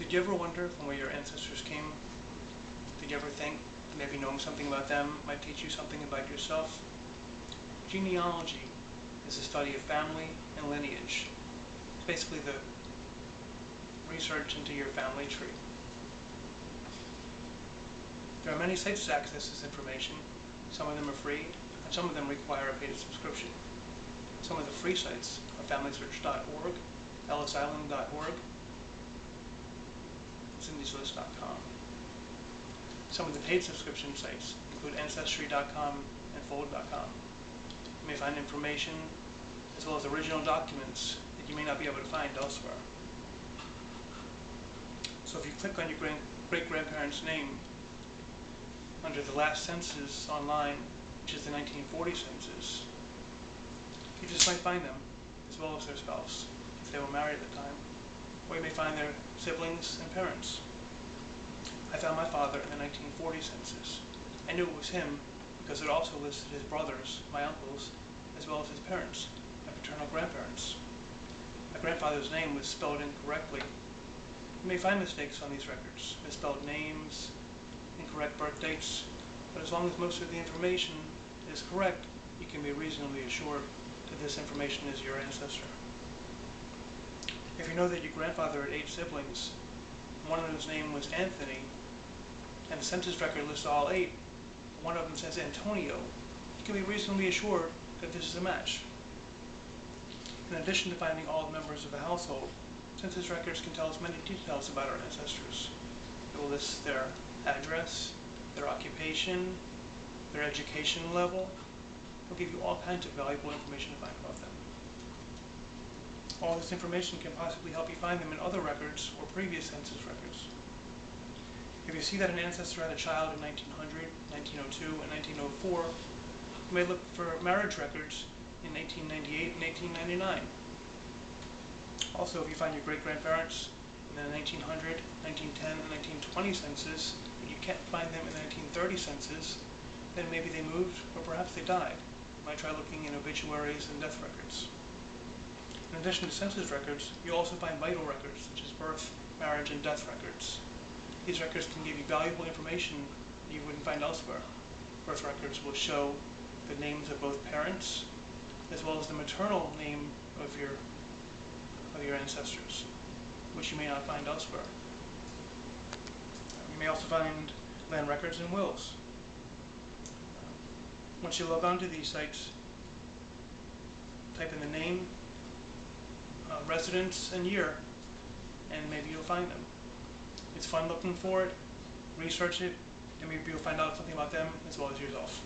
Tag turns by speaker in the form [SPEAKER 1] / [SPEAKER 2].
[SPEAKER 1] Did you ever wonder from where your ancestors came? Did you ever think that maybe knowing something about them might teach you something about yourself? Genealogy is the study of family and lineage. It's basically the research into your family tree. There are many sites to access this information. Some of them are free, and some of them require a paid subscription. Some of the free sites are FamilySearch.org, ellisisland.org, CindySwiss.com. Some of the paid subscription sites include Ancestry.com and Fold.com. You may find information as well as original documents that you may not be able to find elsewhere. So if you click on your great-grandparent's name under the last census online, which is the 1940 census, you just might find them, as well as their spouse, if they were married at the time. Or you may find their siblings and parents. I found my father in the 1940 census. I knew it was him because it also listed his brothers, my uncles, as well as his parents, my paternal grandparents. My grandfather's name was spelled incorrectly. You may find mistakes on these records, misspelled names, incorrect birth dates, but as long as most of the information is correct, you can be reasonably assured that this information is your ancestor. If you know that your grandfather had 8 siblings, one of whose name was Anthony, and the census record lists all 8, one of them says Antonio, you can be reasonably assured that this is a match. In addition to finding all the members of the household, census records can tell us many details about our ancestors. It will list their address, their occupation, their education level. It will give you all kinds of valuable information to find about them. All this information can possibly help you find them in other records or previous census records. If you see that an ancestor had a child in 1900, 1902, and 1904, you may look for marriage records in 1898 and 1899. Also, if you find your great-grandparents in the 1900, 1910, and 1920 census, and you can't find them in the 1930 census, then maybe they moved or perhaps they died. You might try looking in obituaries and death records. In addition to census records, you'll also find vital records, such as birth, marriage, and death records. These records can give you valuable information that you wouldn't find elsewhere. Birth records will show the names of both parents, as well as the maternal name of your ancestors, which you may not find elsewhere. You may also find land records and wills. Once you log on to these sites, type in the name, residence, and year, and maybe you'll find them. It's fun looking for it, research it, and maybe you'll find out something about them as well as yourself.